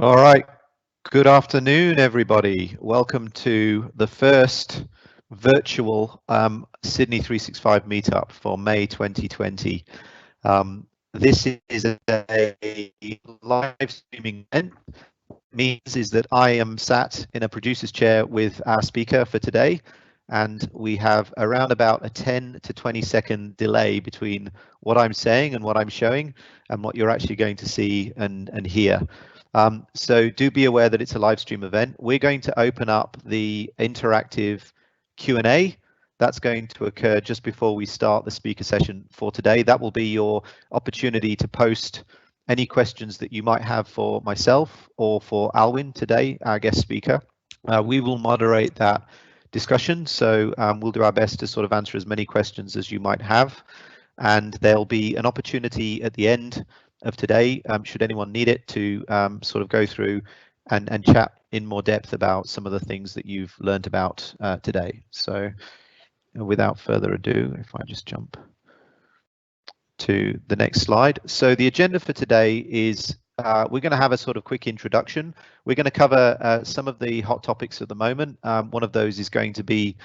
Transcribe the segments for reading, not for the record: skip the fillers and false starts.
All right. Good afternoon, everybody. Welcome to the first virtual Sydney 365 meetup for May 2020. This is a live streaming event. What it means is that I am sat in a producer's chair with our speaker for today, and we have around about a 10 to 20-second delay between what I'm saying and what I'm showing and what you're actually going to see and hear. So do be aware that it's a live stream event. We're going to open up the interactive Q&A. That's going to occur just before we start the speaker session for today. That will be your opportunity to post any questions that you might have for myself or for Aylwin today, our guest speaker. We will moderate that discussion, so we'll do our best to sort of answer as many questions as you might have. And there'll be an opportunity at the end of today, should anyone need it, to sort of go through and chat in more depth about some of the things that you've learned about today. So without further ado, if I just jump to the next slide. So the agenda for today is we're going to have a sort of quick introduction. We're going to cover some of the hot topics at the moment. One of those is going to be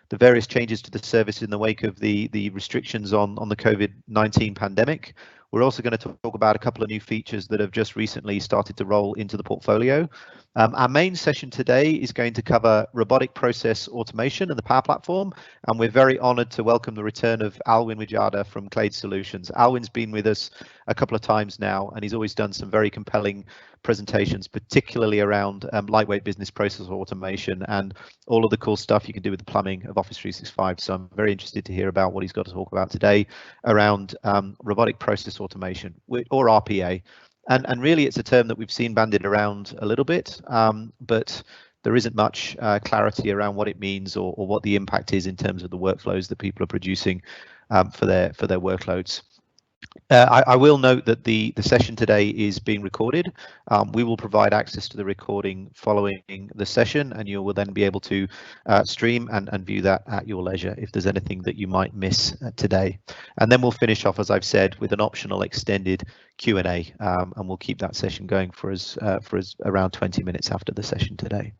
the various changes to the service in the wake of the restrictions on the COVID-19 pandemic. We're also going to talk about a couple of new features that have just recently started to roll into the portfolio. Our main session today is going to cover robotic process automation and the Power Platform, and we're very honoured to welcome the return of Aylwin Wijaya from Clade Solutions. Aylwin's been with us a couple of times now, and he's always done some very compelling presentations, particularly around lightweight business process automation and all of the cool stuff you can do with the plumbing of Office 365. So I'm very interested to hear about what he's got to talk about today around robotic process automation, or RPA. And really, it's a term that we've seen bandied around a little bit, but there isn't much clarity around what it means or what the impact is in terms of the workflows that people are producing for their workloads. I will note that the session today is being recorded. We will provide access to the recording following the session, and you will then be able to stream and view that at your leisure if there's anything that you might miss today. And then we'll finish off, as I've said, with an optional extended Q&A, and we'll keep that session going for us around 20 minutes after the session today.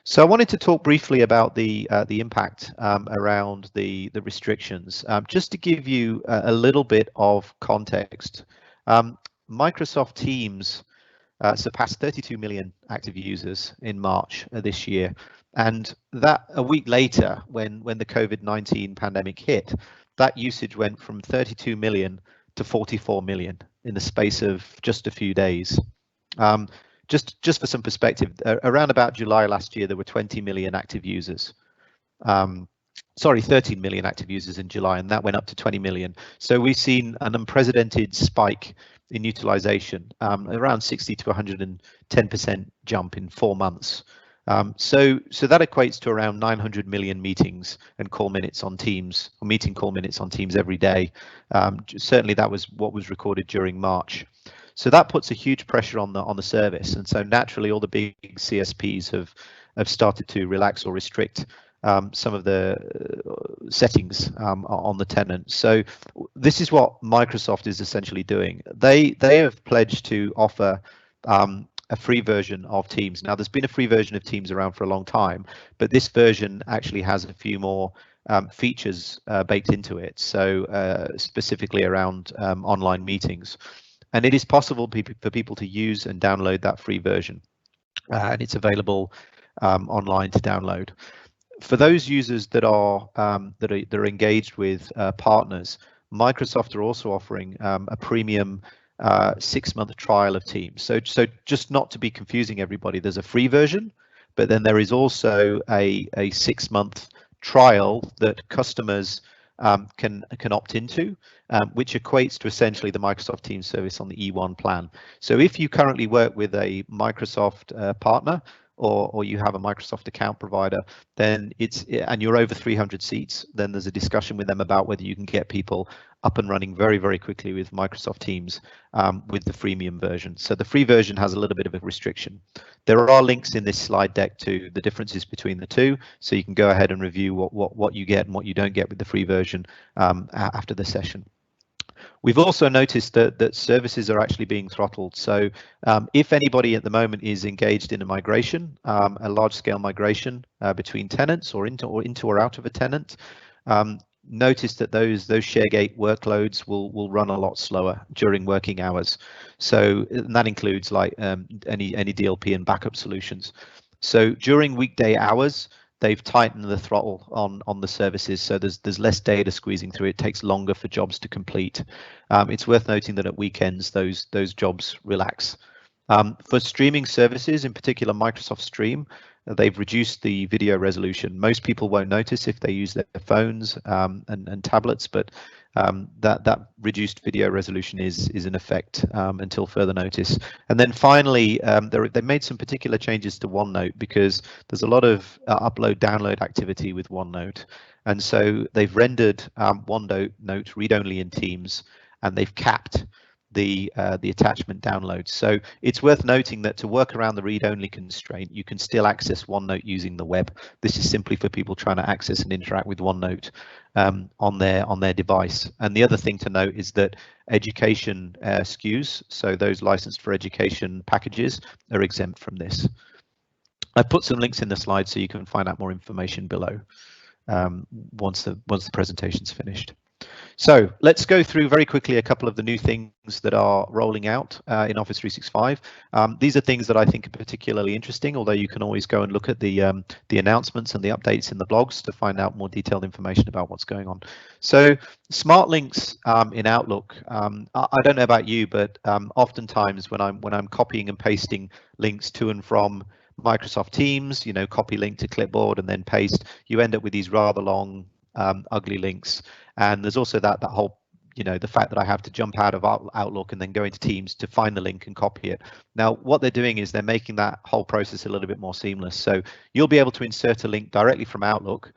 So I wanted to talk briefly about the impact around the restrictions, just to give you a little bit of context. Microsoft Teams surpassed 32 million active users in March this year, and that a week later, when the COVID-19 pandemic hit, that usage went from 32 million to 44 million in the space of just a few days. Just for some perspective, around about July last year, there were 20 million active users. Sorry, 13 million active users in July, and that went up to 20 million. So we've seen an unprecedented spike in utilization, around 60 to 110% jump in 4 months. So that equates to around 900 million meetings and call minutes on Teams, or meeting call minutes on Teams every day. Certainly that was what was recorded during March. So that puts a huge pressure on the service, and so naturally all the big CSPs have started to relax or restrict some of the settings on the tenant. So this is what Microsoft is essentially doing. They have pledged to offer a free version of Teams. Now, there's been a free version of Teams around for a long time, but this version actually has a few more features baked into it. So specifically around online meetings. And it is possible for people to use and download that free version, and it's available online to download. For those users that are engaged with partners, Microsoft are also offering a premium 6-month trial of Teams. So just not to be confusing everybody, there's a free version, but then there is also a 6-month trial that customers can opt into, which equates to essentially the Microsoft Teams service on the E1 plan. So if you currently work with a Microsoft partner, or you have a Microsoft account provider, then and you're over 300 seats, then there's a discussion with them about whether you can get people up and running very, very quickly with Microsoft Teams with the freemium version. So the free version has a little bit of a restriction. There are links in this slide deck to the differences between the two, so you can go ahead and review what you get and what you don't get with the free version after the session. We've also noticed that services are actually being throttled. So if anybody at the moment is engaged in a migration, a large-scale migration between tenants or into or out of a tenant, notice that those ShareGate workloads will run a lot slower during working hours. So and that includes like any DLP and backup solutions. So during weekday hours, they've tightened the throttle on the services, so there's less data squeezing through. It takes longer for jobs to complete. It's worth noting that at weekends those jobs relax. For streaming services, in particular Microsoft Stream, they've reduced the video resolution. Most people won't notice if they use their phones and tablets, but that reduced video resolution is in effect until further notice. And then finally, they made some particular changes to OneNote because there's a lot of upload-download activity with OneNote. And so they've rendered OneNote read-only in Teams, and they've capped the attachment downloads. So it's worth noting that to work around the read-only constraint, you can still access OneNote using the web. This is simply for people trying to access and interact with OneNote on their device. And the other thing to note is that education SKUs, so those licensed for education packages, are exempt from this. I've put some links in the slide so you can find out more information below once the presentation's finished. So let's go through very quickly a couple of the new things that are rolling out in Office 365. These are things that I think are particularly interesting, although you can always go and look at the announcements and the updates in the blogs to find out more detailed information about what's going on. So smart links in Outlook. I don't know about you, but oftentimes when I'm copying and pasting links to and from Microsoft Teams, you know, copy link to clipboard and then paste, you end up with these rather long ugly links. And there's also that whole, you know, the fact that I have to jump out of Outlook and then go into Teams to find the link and copy it. Now, what they're doing is they're making that whole process a little bit more seamless. So you'll be able to insert a link directly from Outlook.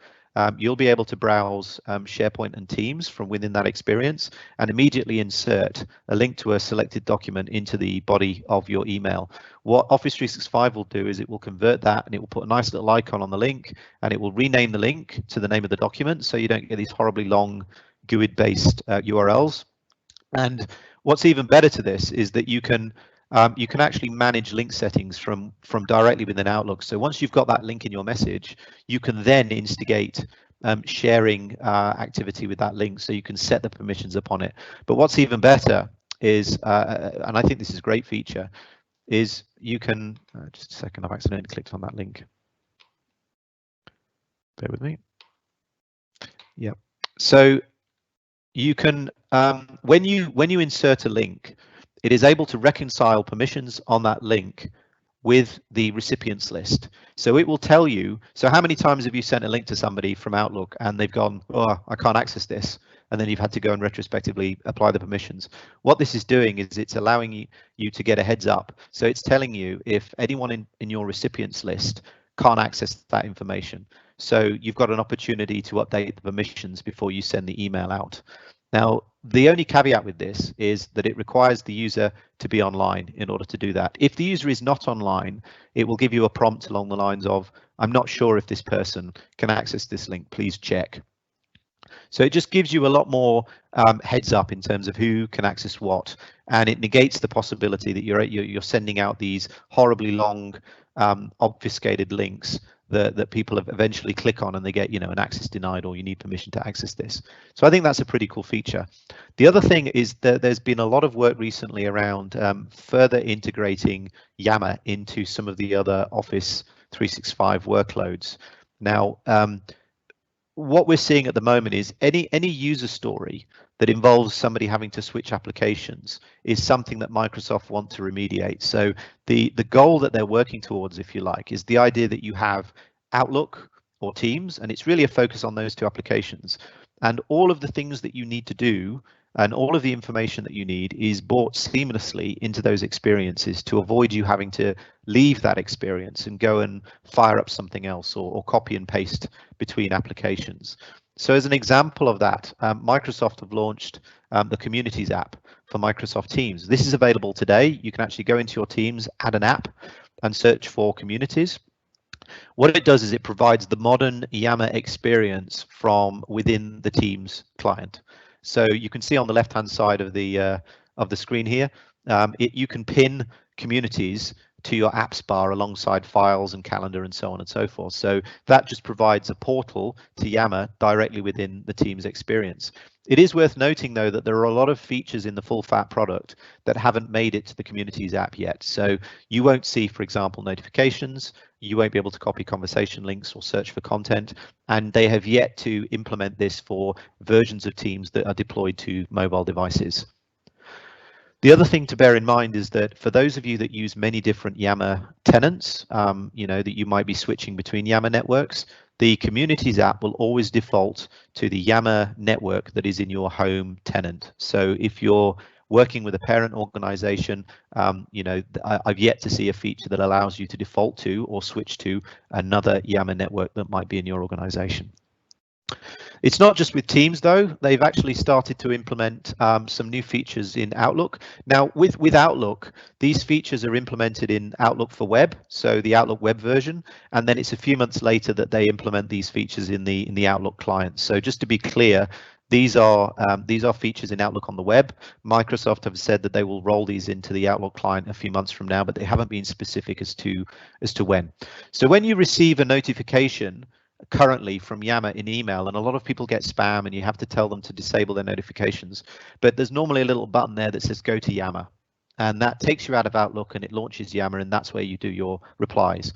You'll be able to browse SharePoint and Teams from within that experience and immediately insert a link to a selected document into the body of your email. What Office 365 will do is it will convert that and it will put a nice little icon on the link and it will rename the link to the name of the document so you don't get these horribly long GUID-based URLs. And what's even better to this is that you can actually manage link settings from directly within Outlook. So once you've got that link in your message, you can then instigate sharing activity with that link, so you can set the permissions upon it. But what's even better is, and I think this is a great feature, is you can, just a second, I've accidentally clicked on that link. Bear with me. Yep. So you can, when you insert a link, it is able to reconcile permissions on that link with the recipients list. So it will tell you, so how many times have you sent a link to somebody from Outlook and they've gone, oh, I can't access this, and then you've had to go and retrospectively apply the permissions. What this is doing is it's allowing you to get a heads up. So it's telling you if anyone in your recipients list can't access that information. So you've got an opportunity to update the permissions before you send the email out. Now, the only caveat with this is that it requires the user to be online in order to do that. If the user is not online, it will give you a prompt along the lines of, I'm not sure if this person can access this link, please check. So it just gives you a lot more heads up in terms of who can access what, and it negates the possibility that you're sending out these horribly long obfuscated links that people eventually click on and they get, you know, an access denied or you need permission to access this. So I think that's a pretty cool feature. The other thing is that there's been a lot of work recently around further integrating Yammer into some of the other Office 365 workloads. Now, what we're seeing at the moment is any user story that involves somebody having to switch applications is something that Microsoft want to remediate. So the goal that they're working towards, if you like, is the idea that you have Outlook or Teams, and it's really a focus on those two applications. And all of the things that you need to do and all of the information that you need is brought seamlessly into those experiences to avoid you having to leave that experience and go and fire up something else or copy and paste between applications. So as an example of that, Microsoft have launched the Communities app for Microsoft Teams. This is available today. You can actually go into your Teams, add an app and search for Communities. What it does is it provides the modern Yammer experience from within the Teams client. So you can see on the left-hand side of the screen here, you can pin communities to your apps bar alongside files and calendar and so on and so forth. So that just provides a portal to Yammer directly within the Teams experience. It is worth noting, though, that there are a lot of features in the full fat product that haven't made it to the Communities app yet. So you won't see, for example, notifications, you won't be able to copy conversation links or search for content, and they have yet to implement this for versions of Teams that are deployed to mobile devices. The other thing to bear in mind is that for those of you that use many different Yammer tenants, that you might be switching between Yammer networks, the Communities app will always default to the Yammer network that is in your home tenant. So if you're working with a parent organization, I've yet to see a feature that allows you to default to or switch to another Yammer network that might be in your organization. It's not just with Teams, though. They've actually started to implement some new features in Outlook. Now, with Outlook, these features are implemented in Outlook for Web, so the Outlook web version, and then it's a few months later that they implement these features in the Outlook client. So just to be clear, these are features in Outlook on the web. Microsoft have said that they will roll these into the Outlook client a few months from now, but they haven't been specific as to when. So when you receive a notification currently from Yammer in email, and a lot of people get spam and you have to tell them to disable their notifications, but there's normally a little button there that says go to Yammer, and that takes you out of Outlook and it launches Yammer, and that's where you do your replies.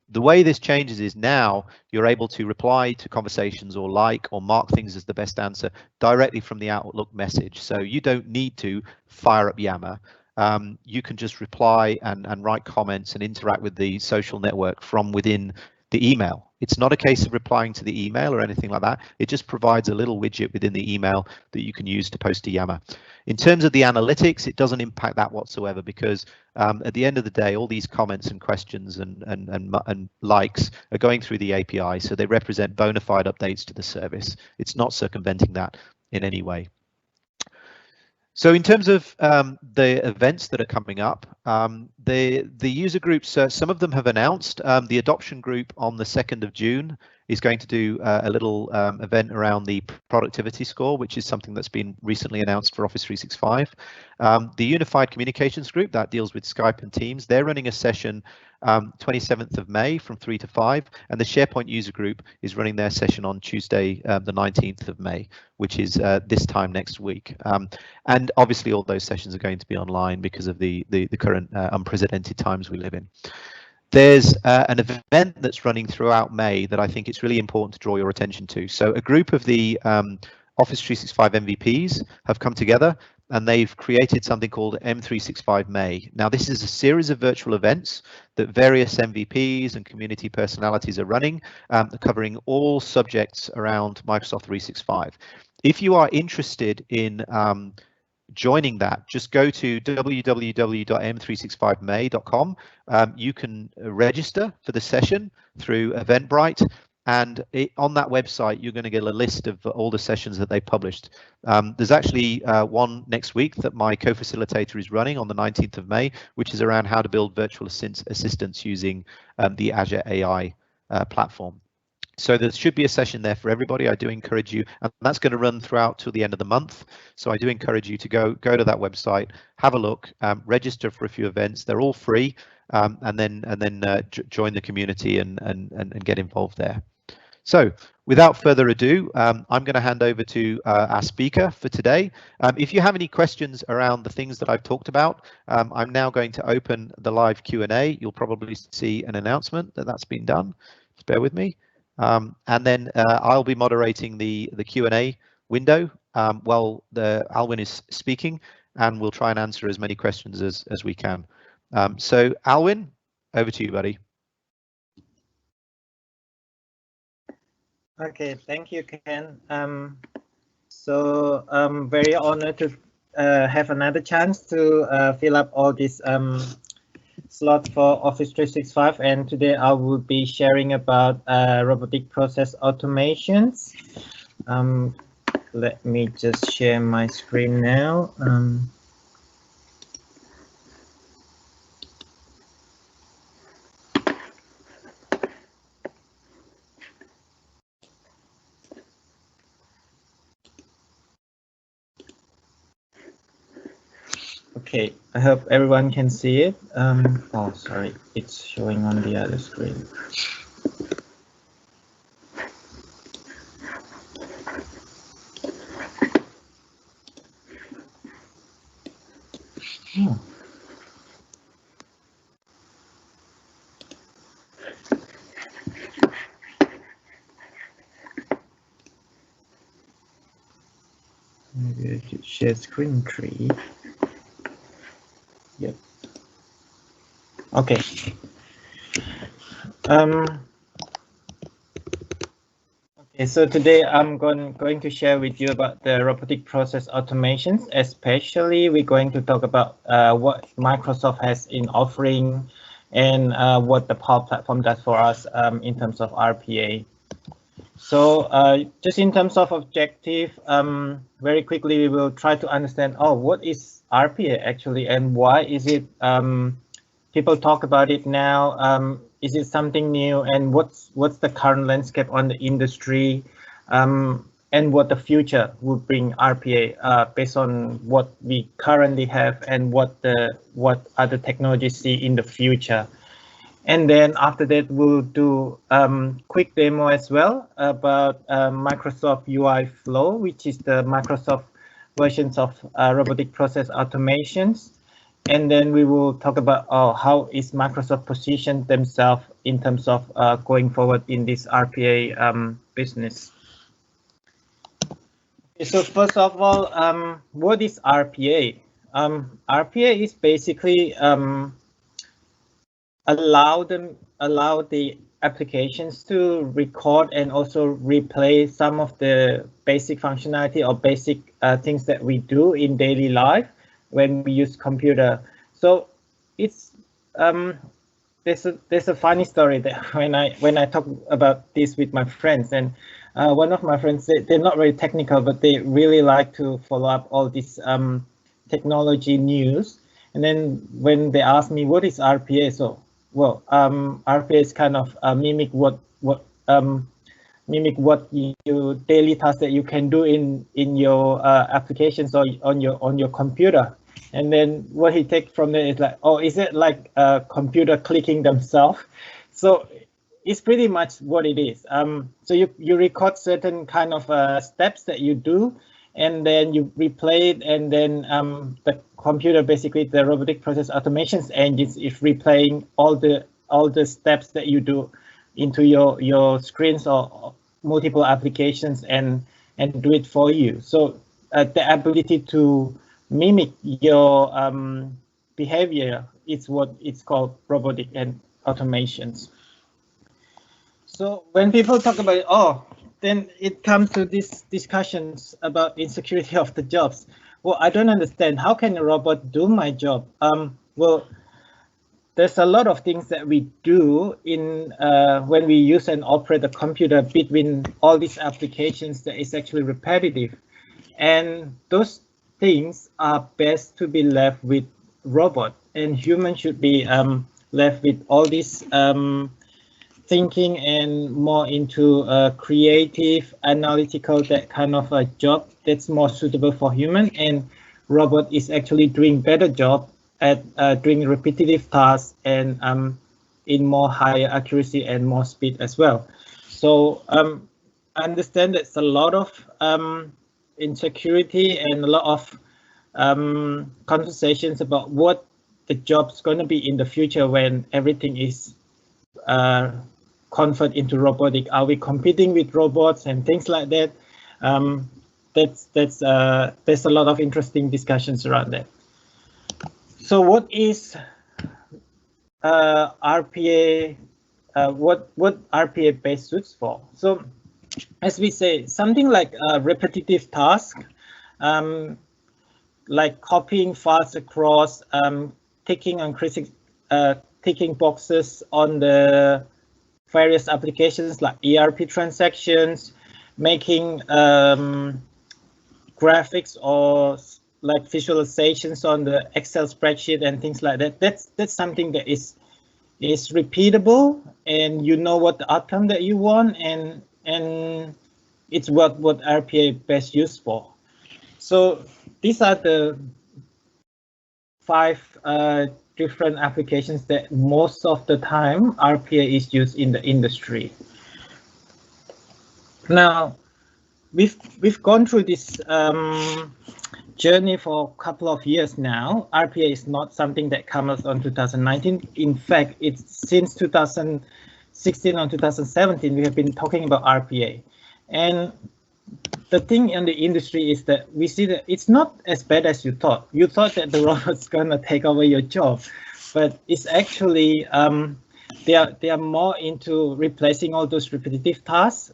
The way this changes is now you're able to reply to conversations or like or mark things as the best answer directly from the Outlook message. So you don't need to fire up Yammer. You can just reply and write comments and interact with the social network from within the email. It's not a case of replying to the email or anything like that. It just provides a little widget within the email that you can use to post to Yammer. In terms of the analytics, it doesn't impact that whatsoever, because at the end of the day, all these comments and questions and likes are going through the API, so they represent bona fide updates to the service. It's not circumventing that in any way. So in terms of the events that are coming up, the user groups, some of them have announced. The adoption group on the 2nd of June is going to do a little event around the productivity score, which is something that's been recently announced for Office 365. The unified communications group that deals with Skype and Teams, they're running a session 27th of May from 3 to 5, and the SharePoint user group is running their session on Tuesday, the 19th of May, which is this time next week. And obviously all those sessions are going to be online because of the current unprecedented times we live in. There's an event that's running throughout May that I think it's really important to draw your attention to. So a group of the Office 365 MVPs have come together and they've created something called M365 May. Now, this is a series of virtual events that various MVPs and community personalities are running, covering all subjects around Microsoft 365. If you are interested in joining that, just go to www.m365may.com. You can register for the session through Eventbrite, and on that website you're going to get a list of all the sessions that they published. There's actually one next week that my co-facilitator is running on the 19th of May, which is around how to build virtual assistants using the Azure AI platform. So there should be a session there for everybody. I do encourage you, and that's going to run throughout till the end of the month. So I do encourage you to go to that website, have a look, register for a few events. They're all free, and then join the community and get involved there. So without further ado, I'm going to hand over to our speaker for today. If you have any questions around the things that I've talked about, I'm now going to open the live Q&A. You'll probably see an announcement that that's been done. Just bear with me. And then I'll be moderating the Q&A window while Aylwin is speaking, and we'll try and answer as many questions as we can. So Aylwin, over to you, buddy. Okay, thank you, Ken. So I'm very honored to have another chance to fill up all these slot for Office 365, and today I will be sharing about robotic process automations. Let me just share my screen now. Okay, I hope everyone can see it. Oh, sorry, it's showing on the other screen. Hmm. Maybe I should share screen tree. Yep. Okay. Okay, so today I'm going to share with you about the robotic process automations. Especially, we're going to talk about what Microsoft has in offering and what the Power Platform does for us in terms of RPA. So just in terms of objective, very quickly we will try to understand, what is RPA actually and why is it people talk about it now? Is it something new, and what's the current landscape on the industry, and what the future would bring RPA based on what we currently have and what other technologies see in the future. And then after that, we'll do quick demo as well about Microsoft UI Flow, which is the Microsoft versions of robotic process automations. And then we will talk about how is Microsoft positioned themselves in terms of going forward in this RPA business. Okay, so first of all, what is RPA? RPA is basically allow the applications to record and also replay some of the basic functionality or basic things that we do in daily life when we use computer. So it's there's a funny story that when I talk about this with my friends, and one of my friends, they're not very technical, but they really like to follow up all this technology news. And then when they ask me what is RPA, so well, RPA is kind of mimic what you daily tasks that you can do in your applications or on your computer. And then what he takes from there is like, is it like a computer clicking themselves? So it's pretty much what it is. So you record certain kind of steps that you do, and then you replay it, and then the computer, basically the robotic process automations engines, is replaying all the steps that you do into your screens or multiple applications and do it for you. So the ability to mimic your behavior is what it's called robotic and automations. So when people talk about it, then it comes to these discussions about insecurity of the jobs. Well, I don't understand. How can a robot do my job? Well, there's a lot of things that we do in when we use and operate a computer between all these applications that is actually repetitive. And those things are best to be left with robot, and humans should be left with all these thinking and more into creative, analytical, that kind of a job that's more suitable for human. And robot is actually doing better job at doing repetitive tasks and in more higher accuracy and more speed as well. So I understand that's a lot of insecurity and a lot of conversations about what the job's going to be in the future when everything is convert into robotic. Are we competing with robots and things like that? There's a lot of interesting discussions around that. So what is RPA? What RPA best suits for? So as we say, something like a repetitive task, like copying files across, ticking boxes on the various applications like ERP transactions, making graphics or like visualizations on the Excel spreadsheet and things like that. That's something that is repeatable, and you know what the outcome that you want, and it's what RPA best used for. So these are the 5 different applications that most of the time RPA is used in the industry. Now, we've gone through this journey for a couple of years now. RPA is not something that comes on 2019. In fact, it's since 2016 or 2017 we have been talking about RPA. And the thing in the industry is that we see that it's not as bad as you thought. You thought that the robot's gonna take over your job, but it's actually they are more into replacing all those repetitive tasks,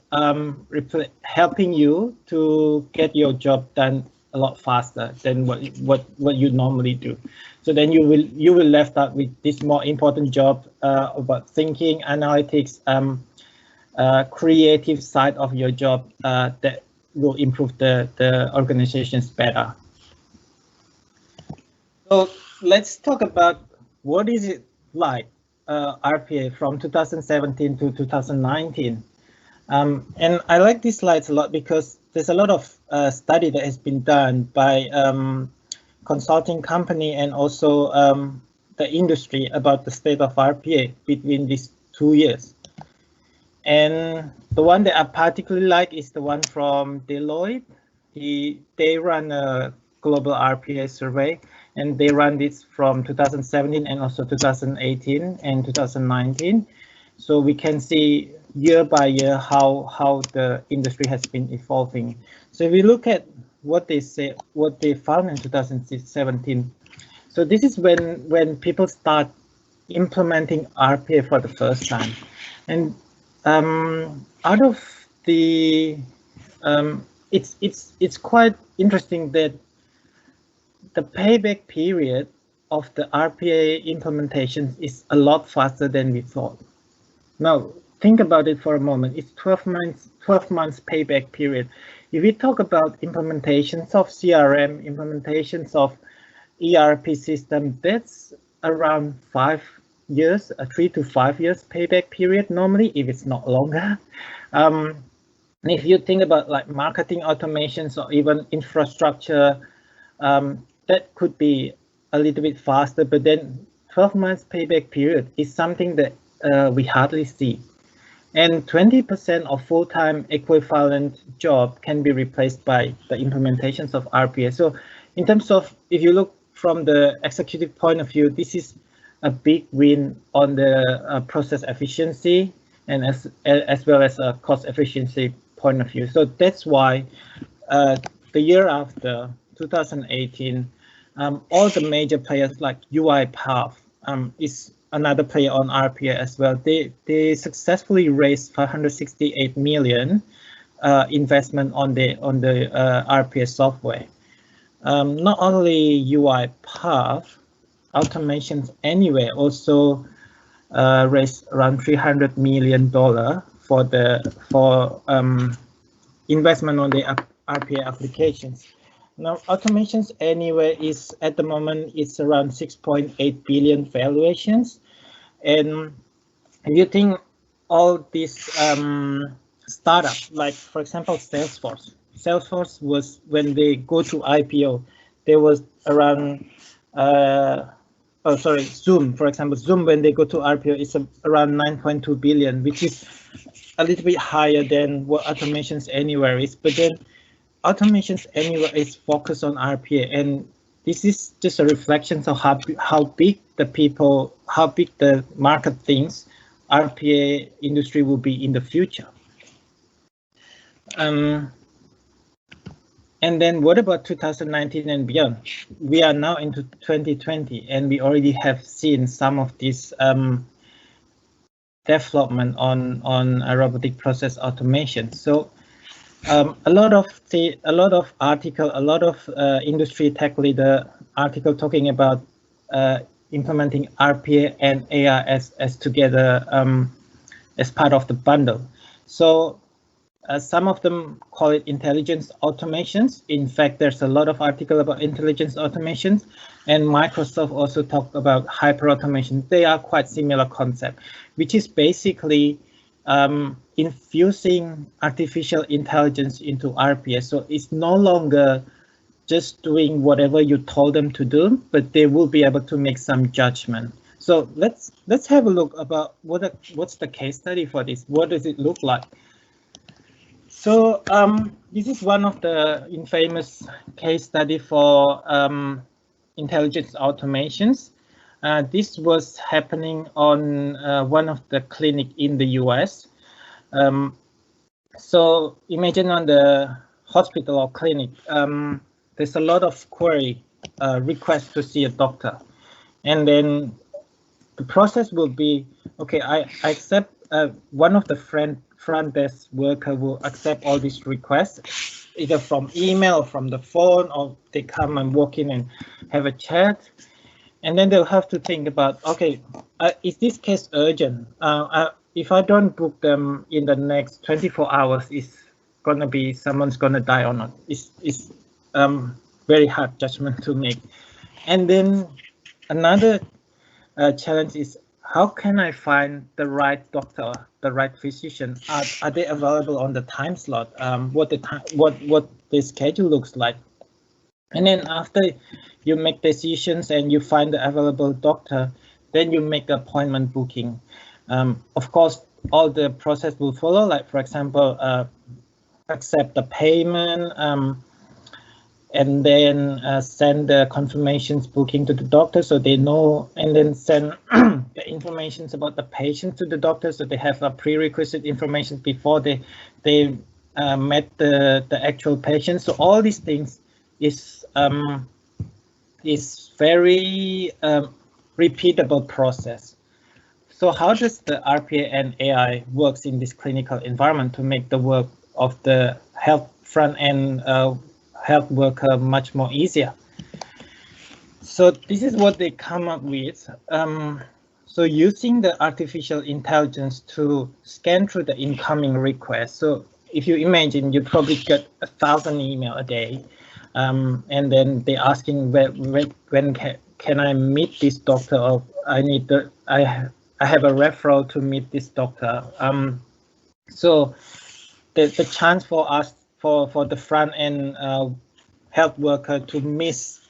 helping you to get your job done a lot faster than what you normally do. So then you will left out with this more important job about thinking, analytics, creative side of your job that will improve the organizations better. So let's talk about what is it like RPA from 2017 to 2019. And I like these slides a lot because there's a lot of study that has been done by consulting company and also the industry about the state of RPA between these 2 years. And the one that I particularly like is the one from Deloitte. They run a global RPA survey, and they run this from 2017 and also 2018 and 2019. So we can see year by year how the industry has been evolving. So if we look at what they say, what they found in 2017. So this is when people start implementing RPA for the first time. And out of the, it's quite interesting that the payback period of the RPA implementation is a lot faster than we thought. Now, think about it for a moment. It's 12 months payback period. If we talk about implementations of CRM, implementations of ERP system, that's around 5 years, 3 to 5 years payback period normally, if it's not longer. If you think about like marketing automations or even infrastructure, that could be a little bit faster, but then 12 months payback period is something that we hardly see. And 20% of full-time equivalent job can be replaced by the implementations of RPA. So in terms of, if you look from the executive point of view, this is a big win on the process efficiency and as well as a cost efficiency point of view. So that's why the year after 2018, all the major players like UiPath is another player on RPA as well. They successfully raised 568 million investment on the RPA software. Not only UiPath, Automations Anywhere also raised around $300 million for investment on the RPA applications. Now, Automations Anywhere is at the moment it's around 6.8 billion valuations, and if you think all these startups, like for example Salesforce was, when they go to IPO, there was around Zoom, for example, Zoom when they go to RPO is around 9.2 billion, which is a little bit higher than what Automations Anywhere is. But then Automations Anywhere is focused on RPA, and this is just a reflection of how big the market thinks RPA industry will be in the future. And then what about 2019 and beyond? We are now into 2020, and we already have seen some of this development on robotic process automation. So a lot of article, a lot of industry tech leader article talking about implementing RPA and AI as together as part of the bundle. So some of them call it intelligence automations. In fact, there's a lot of article about intelligence automations, and Microsoft also talked about hyper automation. They are quite similar concept, which is basically infusing artificial intelligence into RPA. So it's no longer just doing whatever you told them to do, but they will be able to make some judgment. So let's have a look about what's the case study for this. What does it look like? So this is one of the infamous case study for intelligence automations. This was happening on one of the clinic in the US. So imagine on the hospital or clinic, there's a lot of query requests to see a doctor. And then the process will be, okay, I accept one of the front desk worker will accept all these requests, either from email, from the phone, or they come and walk in and have a chat. And then they'll have to think about, okay, is this case urgent? If I don't book them in the next 24 hours, is gonna be someone's gonna die or not? It's very hard judgment to make. And then another challenge is, how can I find the right doctor, the right physician? Are they available on the time slot? What the schedule looks like? And then after you make decisions and you find the available doctor, then you make appointment booking. Of course, all the process will follow, like for example, accept the payment, and then send the confirmations booking to the doctor so they know, and then send the information about the patient to the doctor so they have a prerequisite information before they met the actual patient. So all these things is very repeatable process. So how does the RPA and AI works in this clinical environment to make the work of the health front end health worker much more easier? So this is what they come up with. So using the artificial intelligence to scan through the incoming requests. So if you imagine, you probably get 1,000 emails a day, and then they're asking when can I meet this doctor, or I have a referral to meet this doctor. So the chance for us for the front end health worker to miss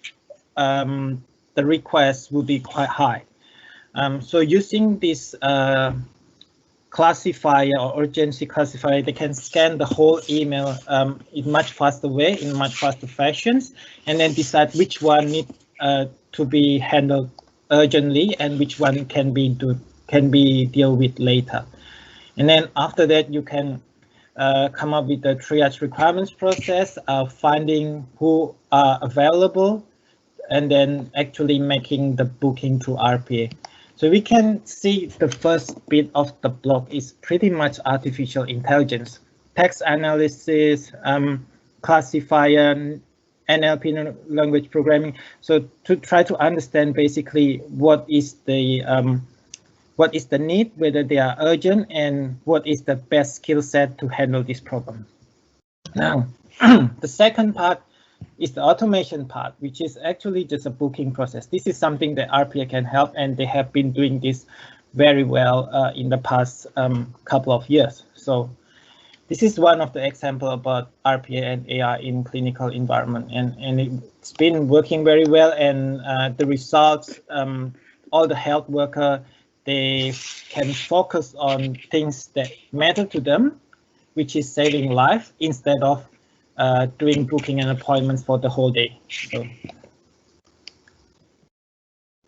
the request will be quite high. So using this classifier or urgency classifier, they can scan the whole email in much faster way, in much faster fashions, and then decide which one need to be handled urgently and which one can be dealt with later. And then after that, you can come up with the triage requirements process, finding who are available, and then actually making the booking through RPA. So we can see the first bit of the block is pretty much artificial intelligence, text analysis, classifier, NLP, language programming. So to try to understand basically what is the need, whether they are urgent, and what is the best skill set to handle this problem. Now, the second part is the automation part, which is actually just a booking process. This is something that RPA can help, and they have been doing this very well in the past couple of years. So this is one of the example about RPA and AI in clinical environment, and it's been working very well. And the results, all the health worker, they can focus on things that matter to them, which is saving life, instead of doing booking and appointments for the whole day.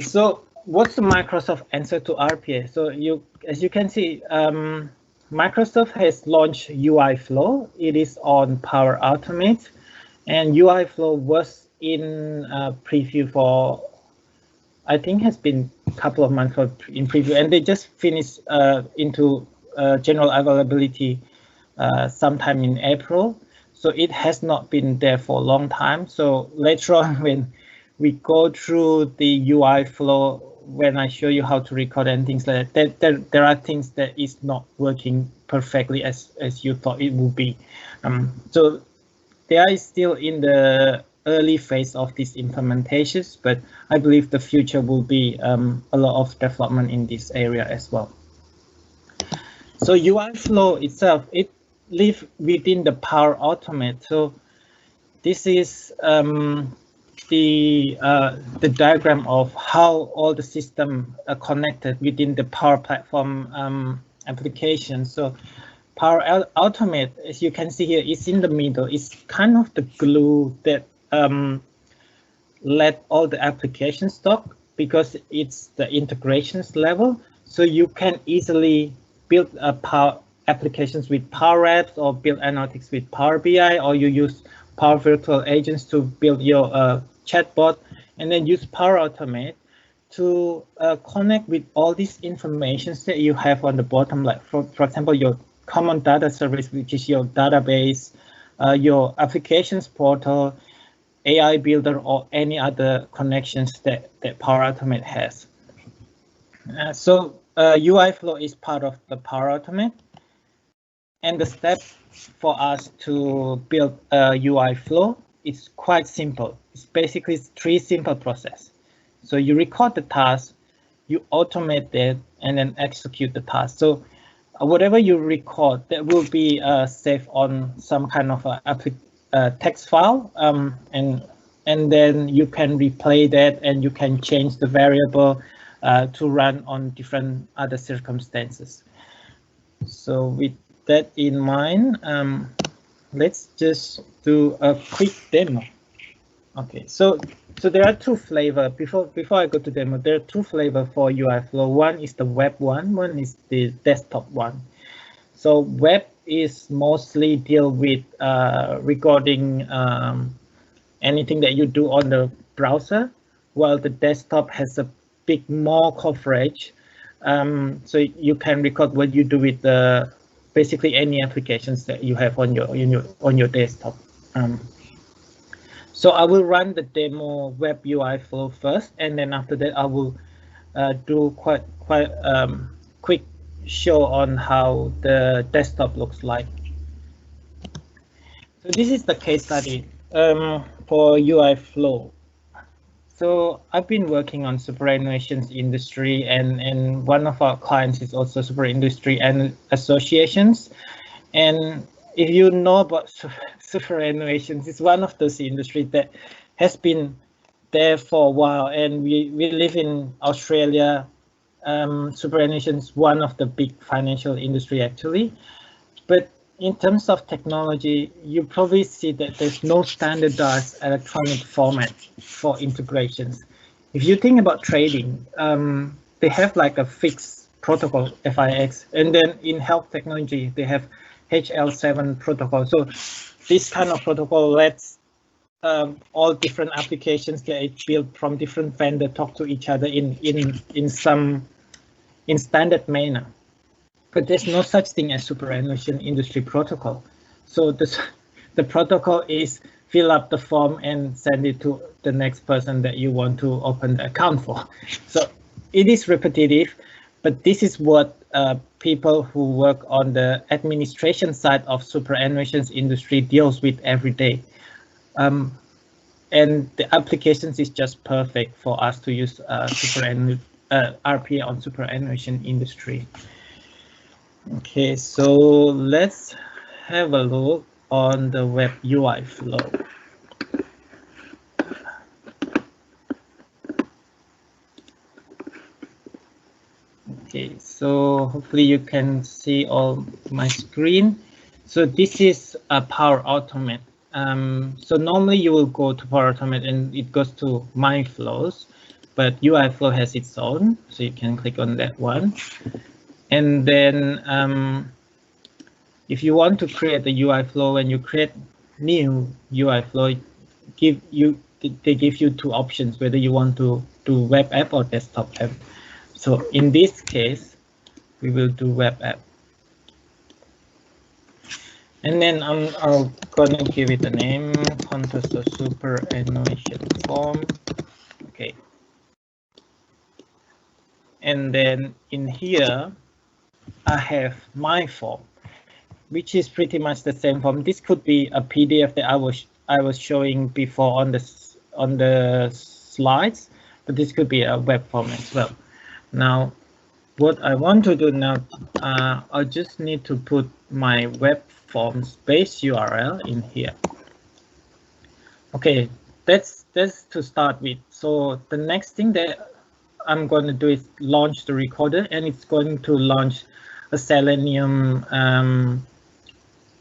So what's the Microsoft answer to RPA? So as you can see, Microsoft has launched UI Flow. It is on Power Automate, and UI Flow was in preview for, I think, has been a couple of months in preview, and they just finished into general availability sometime in April. So it has not been there for a long time. So later on, when we go through the UI flow, when I show you how to record and things like that, there are things that is not working perfectly as you thought it would be. So they are still in the early phase of these implementations, but I believe the future will be a lot of development in this area as well. So UI flow itself, it live within the Power Automate. So this is the diagram of how all the system are connected within the Power Platform application. So Power Automate, as you can see here, is in the middle. It's kind of the glue that let all the applications talk, because it's the integrations level. So you can easily build Power applications with Power Apps, or build analytics with Power BI, or you use Power Virtual Agents to build your chatbot, and then use Power Automate to connect with all these informations that you have on the bottom, like for example, your common data service, which is your database, your applications portal, AI builder, or any other connections that Power Automate has. So UI flow is part of the Power Automate. And the steps for us to build a UI flow is quite simple. It's basically 3 simple processes. So you record the task, you automate it, and then execute the task. So whatever you record, that will be saved on some kind of a text file, and then you can replay that, and you can change the variable to run on different other circumstances. So with that in mind, let's just do a quick demo. Okay, so there are 2 flavors. Before I go to demo, there are 2 flavors for UI flow. One is the web one is the desktop one. So web is mostly deal with recording anything that you do on the browser, while the desktop has a big more coverage. So you can record what you do with the basically any applications that you have on your desktop. So I will run the demo web UI flow first, and then after that I will do quite quick show on how the desktop looks like. So this is the case study for UI flow. So I've been working on superannuations industry, and one of our clients is also super industry and associations. And if you know about superannuations, it's one of those industries that has been there for a while. And we live in Australia. Superannuation is one of the big financial industry actually. But in terms of technology, you probably see that there's no standardized electronic format for integrations. If you think about trading, they have like a fixed protocol, FIX, and then in health technology, they have HL7 protocol. So this kind of protocol lets all different applications that are built from different vendors talk to each other in standard manner. But there's no such thing as superannuation industry protocol. So the protocol is fill up the form and send it to the next person that you want to open the account for. So it is repetitive, but this is what people who work on the administration side of superannuation industry deals with every day. And the applications is just perfect for us to use RPA on superannuation industry. Okay, so let's have a look on the web UI flow. Okay, so hopefully you can see all my screen. So this is a Power Automate. So normally you will go to Power Automate and it goes to My Flows, but UI flow has its own, so you can click on that one. And then if you want to create the UI flow, when you create new UI flow, they give you 2 options, whether you want to do web app or desktop app. So in this case, we will do web app. And then I'm gonna give it a name, Contours of Superannuation Form. Okay. And then in here, I have my form, which is pretty much the same form. This could be a PDF that I was showing before on the slides, but this could be a web form as well. Now, what I want to do now, I just need to put my web forms base URL in here. Okay, that's to start with. So the next thing that I'm going to do is launch the recorder, and it's going to launch a Selenium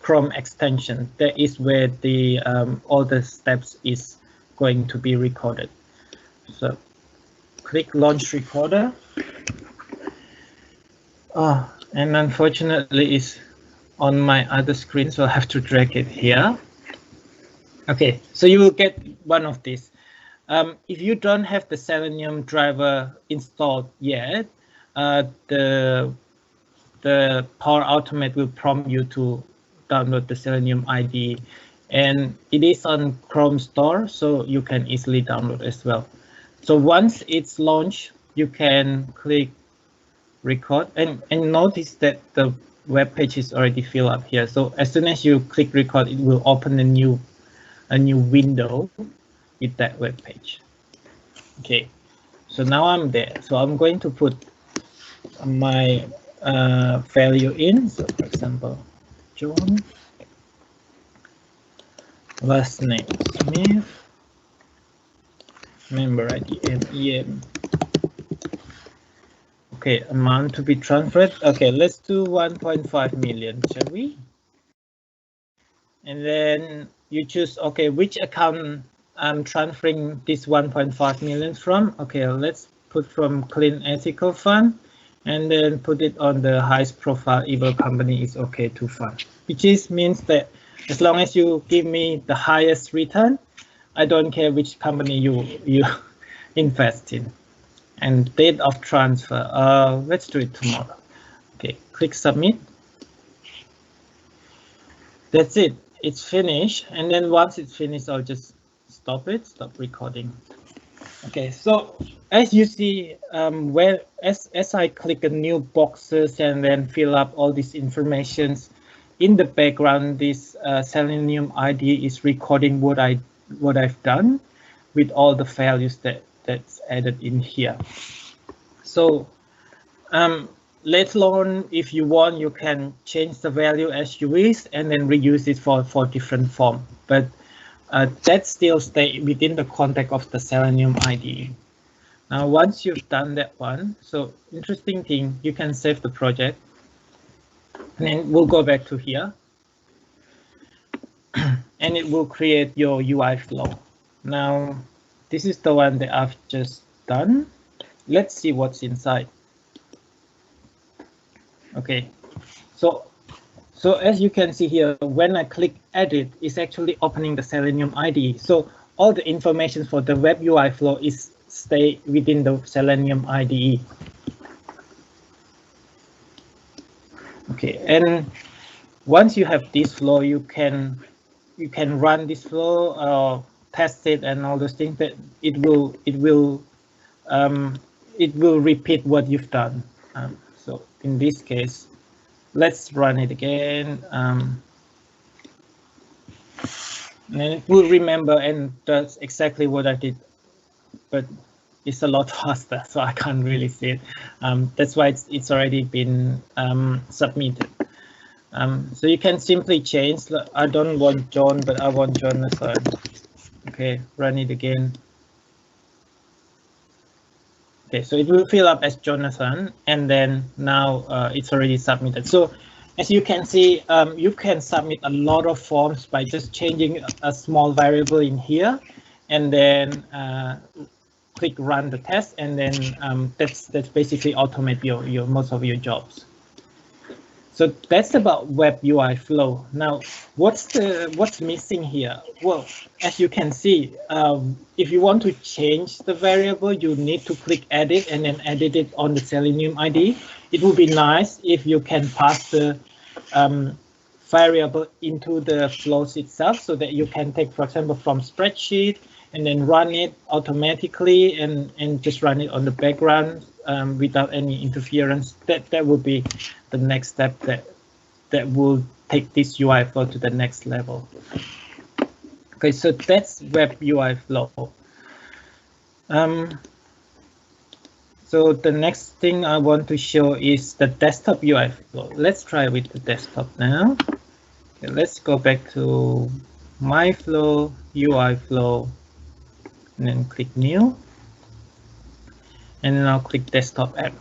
Chrome extension. That is where the all the steps is going to be recorded. So click launch recorder. Oh, and unfortunately it's on my other screen, so I have to drag it here. Okay, so you will get one of these. If you don't have the Selenium driver installed yet, the Power Automate will prompt you to download the Selenium IDE, and it is on Chrome Store, so you can easily download as well. So once it's launched, you can click record, and notice that the web page is already filled up here. So as soon as you click record, it will open a new window with that web page. Okay, so now I'm there. So I'm going to put my value in. So for example, John, last name Smith, member ID MEM. Okay, amount to be transferred. Okay, let's do 1.5 million, shall we? And then you choose, okay, which account I'm transferring this 1.5 million from. Okay, let's put from Clean Ethical Fund, and then put it on the highest profile evil company is okay to fund, which means that as long as you give me the highest return, I don't care which company you invest in. And date of transfer, let's do it tomorrow. Okay, click submit. That's it. It's finished, and then once it's finished, I'll just stop recording. Okay, so as you see, as I click a new boxes and then fill up all these informations, in the background, this Selenium IDE is recording what I've done with all the values that's added in here. So later on, if you want, you can change the value as you wish and then reuse it for different form. But that still stay within the context of the Selenium IDE. Now, once you've done that one, so interesting thing, you can save the project. And then we'll go back to here. And it will create your UI flow. Now, this is the one that I've just done. Let's see what's inside. Okay, so as you can see here, when I click edit, it's actually opening the Selenium IDE. So all the information for the web UI flow is stay within the Selenium IDE. Okay, and once you have this flow, you can run this flow, test it, and all those things. That it will repeat what you've done. So in this case, let's run it again. And it will remember and does exactly what I did, but it's a lot faster, so I can't really see it. That's why it's already been submitted. So you can simply change. I don't want John, but I want Jonathan. Okay, run it again. Okay, so it will fill up as Jonathan, and then now it's already submitted. So as you can see, you can submit a lot of forms by just changing a small variable in here, and then click run the test, and then that's basically automate your most of your jobs. So that's about web UI flow. Now, what's missing here? Well, as you can see, if you want to change the variable, you need to click edit and then edit it on the Selenium IDE. It would be nice if you can pass the variable into the flows itself, so that you can take, for example, from spreadsheet and then run it automatically and just run it on the background without any interference. That would be the next step that will take this UI flow to the next level. Okay, so that's web UI flow. So the next thing I want to show is the desktop UI flow. Let's try with the desktop now. Okay, let's go back to my flow, UI flow, and then click new, and then I'll click desktop app.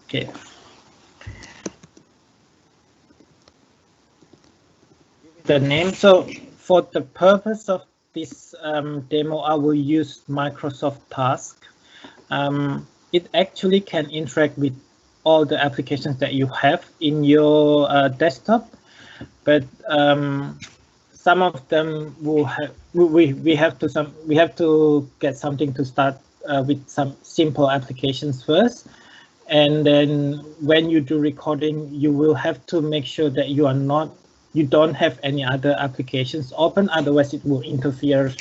Okay. The name. So for the purpose of this demo, I will use Microsoft Task. It actually can interact with all the applications that you have in your desktop, but some of them will have we have to get something to start with some simple applications first, and then when you do recording, you will have to make sure that you don't have any other applications open, otherwise it will interfere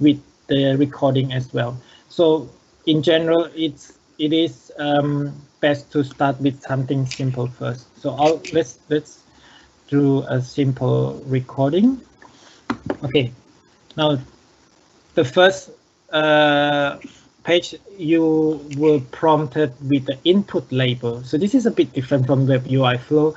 with the recording as well. So in general, it is best to start with something simple first. So let's do a simple recording. Okay, now the first page you were prompted with the input label. So this is a bit different from Web UI Flow.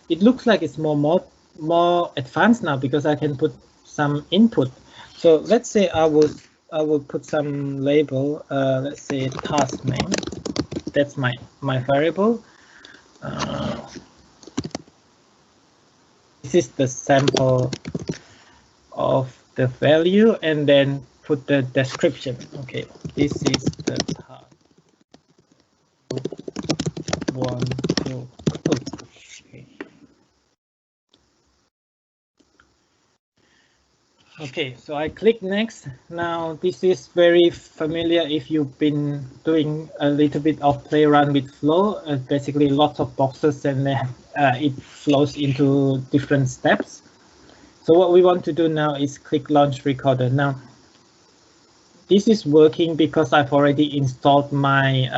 It looks like it's more advanced now because I can put some input. So let's say I will put some label. Let's say task name. That's my variable. This is the sample of the value, and then put the description. Okay, this is the task. 1, 2. Okay, so I click next. Now this is very familiar if you've been doing a little bit of play around with Flow. Basically lots of boxes, and it flows into different steps. So what we want to do now is click Launch Recorder. Now this is working because I've already installed my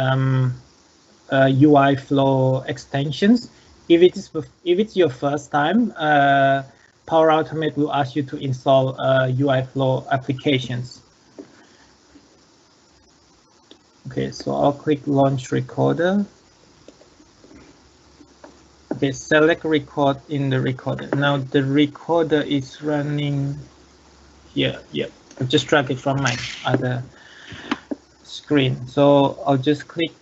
UI Flow extensions. If it's your first time, Power Automate will ask you to install UI Flow applications. Okay, so I'll click Launch Recorder. Okay, select Record in the recorder. Now the recorder is running here. Yep, I'll just drag it from my other screen. So I'll just click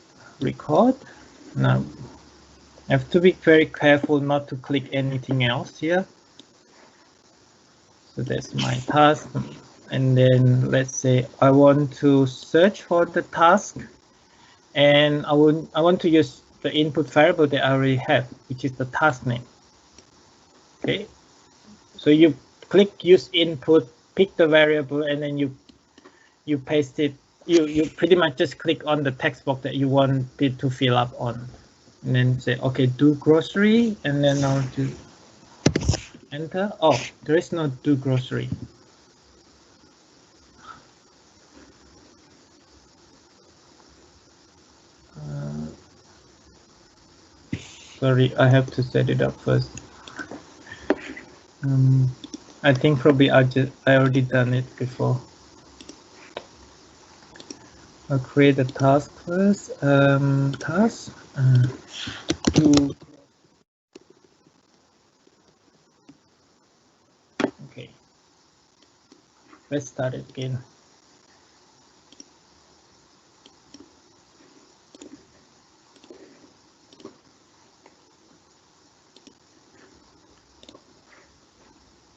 Record. Now I have to be very careful not to click anything else here. So that's my task, and then let's say I want to search for the task, and I want to use the input variable that I already have, which is the task name. Okay, so you click Use Input, pick the variable, and then you paste it. You pretty much just click on the text box that you want it to fill up on, and then say okay, do grocery, and then I'll do enter. Oh, there is no do grocery. Sorry, I have to set it up first. I think probably I already done it before. I'll create a task first. Task. Okay. Let's start it again.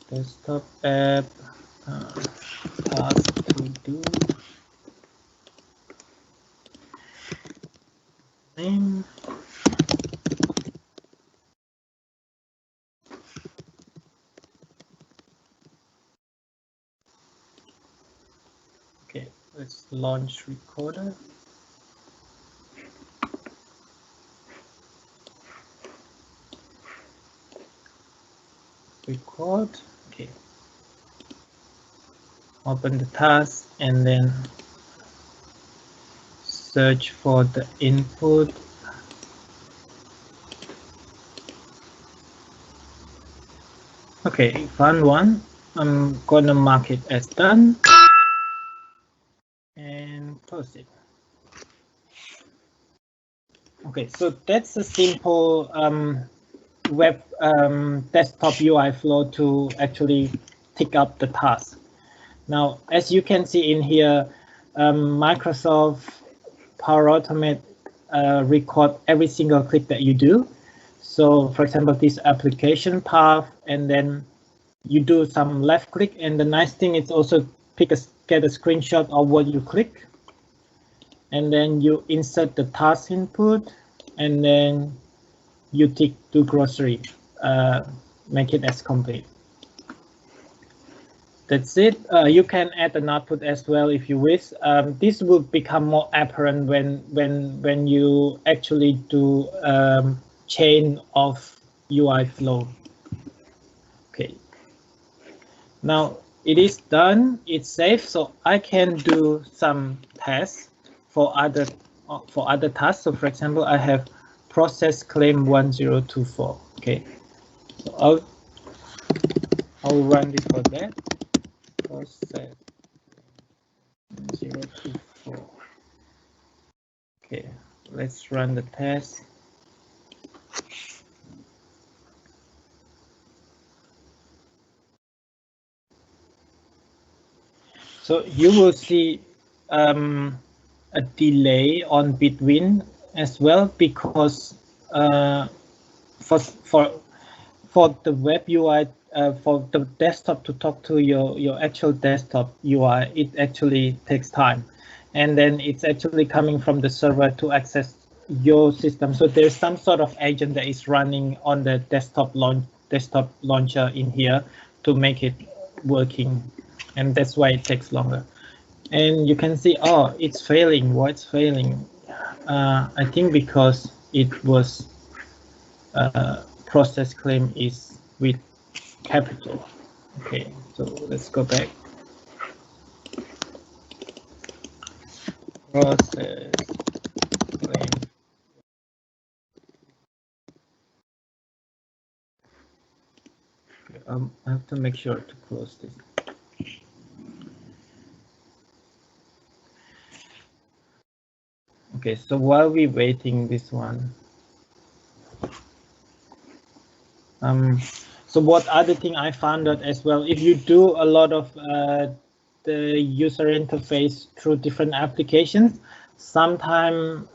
Desktop app, task to do, name. Okay, let's launch recorder. Record. Okay. Open the task and then search for the input. Okay, found one. I'm gonna mark it as done and close it. Okay, so that's a simple web desktop UI flow to actually tick up the task. Now, as you can see in here, Microsoft Power Automate record every single click that you do. So, for example, this application path, and then you do some left click, and the nice thing is also get a screenshot of what you click, and then you insert the task input, and then you tick do grocery, make it as complete. That's it. You can add an output as well if you wish. This will become more apparent when you actually do chain of UI flow. Okay. Now it is done. It's safe, so I can do some tests for other tasks. So, for example, I have process claim 1024. Okay, so I'll run this for that. Process 1024. Okay, let's run the test. So you will see a delay on between as well, because for the web UI, for the desktop to talk to your actual desktop UI, it actually takes time, and then it's actually coming from the server to access your system. So there's some sort of agent that is running on the desktop launcher in here to make it working, and that's why it takes longer. And you can see, oh, it's failing. Why it's failing? I think because it was process claim is with capital. Okay, so let's go back. Process claim. I have to make sure to close this. Okay, so while we're waiting this one, so what other thing I found out as well, if you do a lot of the user interface through different applications, sometimes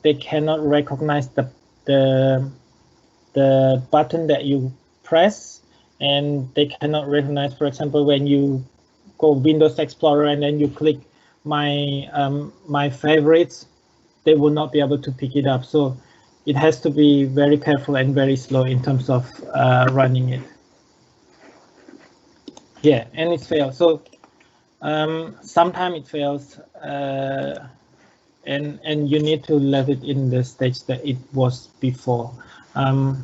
they cannot recognize the button that you press, and they cannot recognize, for example, when you go Windows Explorer and then you click my favorites, they will not be able to pick it up. So it has to be very careful and very slow in terms of running it. Yeah, and it fails. So sometimes it fails, and you need to let it in the stage that it was before. But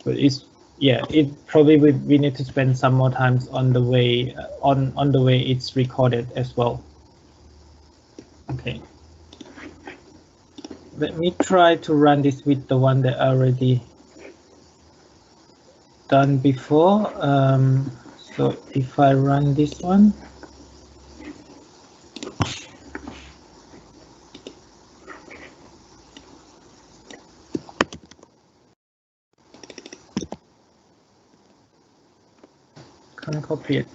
it probably we need to spend some more time on the way on the way it's recorded as well. Okay. Let me try to run this with the one that I already done before. So if I run this one, can't copy it.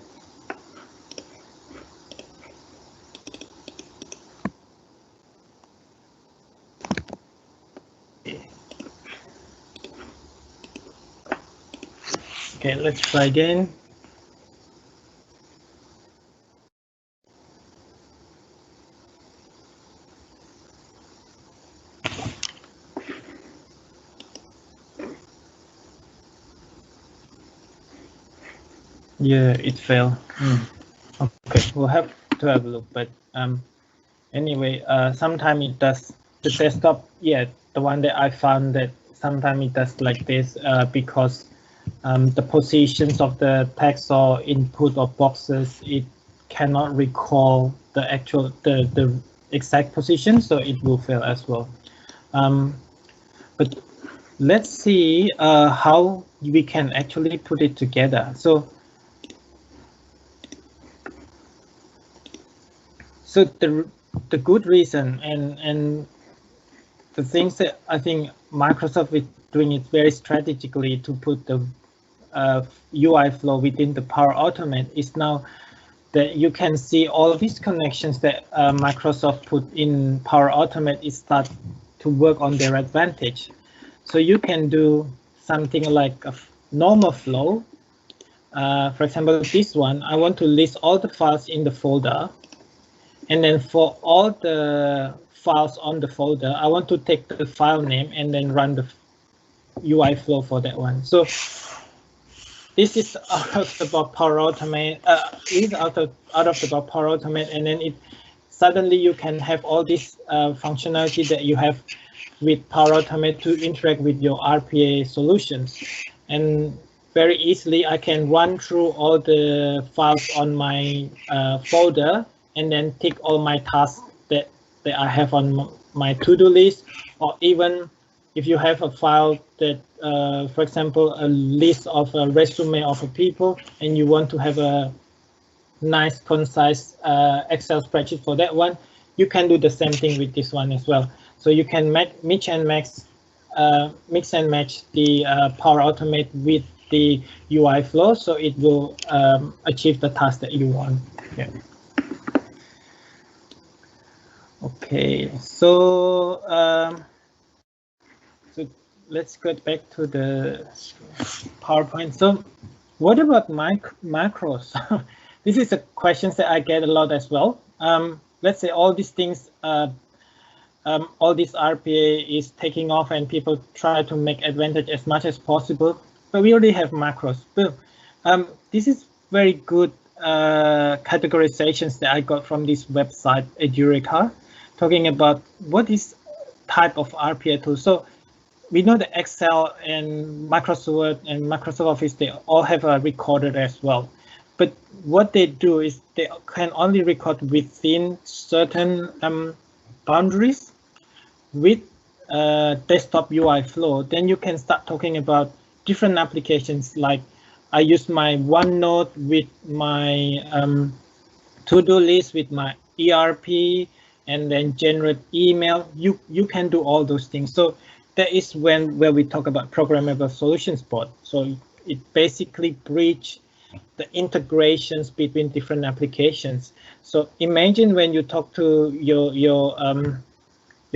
Okay, let's try again. Yeah, it failed. Okay, we'll have to have a look, but anyway, sometimes it does. The desktop, yeah, the one that I found that sometimes it does like this because the positions of the text or input or boxes, it cannot recall the actual the exact position, so it will fail as well. But let's see how we can actually put it together. So the good reason and the things that I think Microsoft is doing it very strategically to put the UI flow within the Power Automate is now that you can see all these connections that Microsoft put in Power Automate is start to work on their advantage. So you can do something like a normal flow. For example, this one, I want to list all the files in the folder. And then for all the files on the folder, I want to take the file name and then run the UI flow for that one. So this is out of the box Power Automate. Is out of the box Power Automate, and then it suddenly you can have all this functionality that you have with Power Automate to interact with your RPA solutions. And very easily, I can run through all the files on my folder and then tick all my tasks that I have on my to-do list, or even if you have a file that, for example, a list of a resume of a people, and you want to have a nice, concise Excel spreadsheet for that one, you can do the same thing with this one as well. So you can mix and match the Power Automate with the UI flow, so it will achieve the task that you want. Yeah. Okay, so let's get back to the PowerPoint. So what about macros? This is a question that I get a lot as well. Let's say all these things, all this RPA is taking off and people try to make advantage as much as possible, but we already have macros. But this is very good categorizations that I got from this website, Edureka, talking about what is type of RPA tool. So we know that Excel and Microsoft Word and Microsoft Office, they all have a recorder as well. But what they do is they can only record within certain boundaries with desktop UI flow. Then you can start talking about different applications, like I use my OneNote with my to-do list, with my ERP, and then generate email. You can do all those things. So that is where we talk about programmable solutions board. So it basically bridge the integrations between different applications. So imagine when you talk to your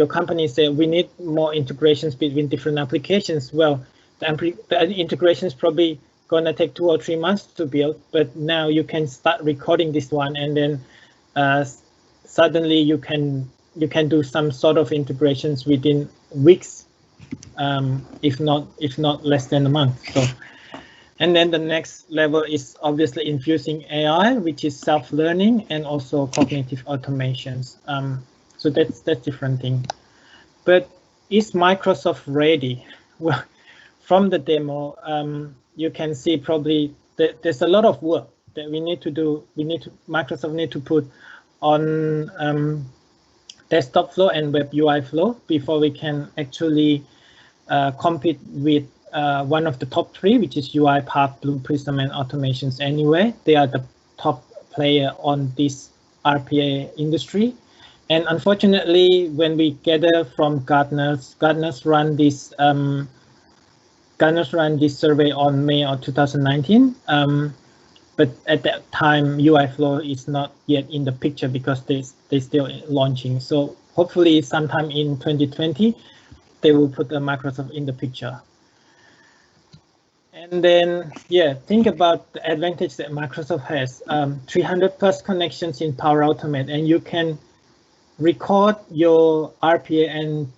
company, say we need more integrations between different applications. Well, the integration is probably gonna take 2 or 3 months to build, but now you can start recording this one, and then suddenly you can do some sort of integrations within weeks, if not less than a month. So, and then the next level is obviously infusing AI, which is self-learning and also cognitive automations. So that's different thing. But is Microsoft ready? Well, from the demo, you can see probably that there's a lot of work that we need to do. Microsoft need to put on desktop flow and web UI flow before we can actually compete with one of the top 3, which is UiPath, Blue Prism, and Automations Anywhere. They are the top player on this RPA industry. And unfortunately, when we gather from Gartner's run this survey on May of 2019. But at that time, UI flow is not yet in the picture because they're still launching. So hopefully sometime in 2020, they will put the Microsoft in the picture. And then, yeah, think about the advantage that Microsoft has. 300 plus connections in Power Automate, and you can record your RPA and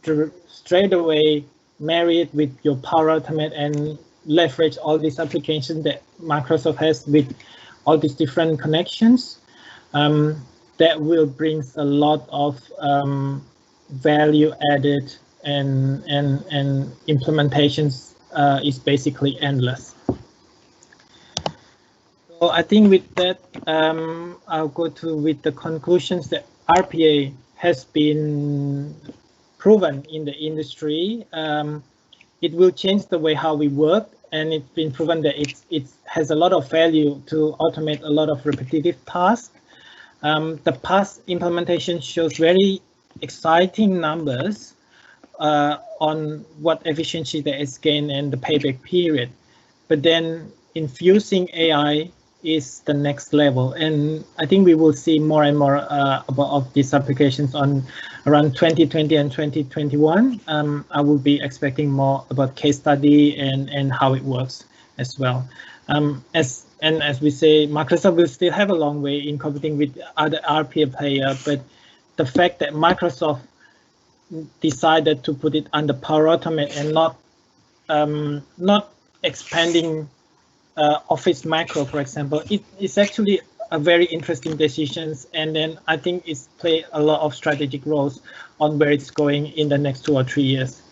straight away marry it with your Power Automate and leverage all these applications that Microsoft has with all these different connections. That will bring a lot of value added, and implementations is basically endless. So I think with that, I'll go with the conclusions that RPA has been proven in the industry. It will change the way how we work, and it's been proven that it has a lot of value to automate a lot of repetitive tasks. The past implementation shows very exciting numbers on what efficiency there is gained and the payback period. But then infusing AI is the next level, and I think we will see more and more about of these applications on around 2020 and 2021. I will be expecting more about case study and how it works as well. As we say, Microsoft will still have a long way in competing with other RPA players, but the fact that Microsoft decided to put it under Power Automate and not expanding Office Macro, for example, it's actually a very interesting decision, and then I think it's played a lot of strategic roles on where it's going in the next 2 or 3 years.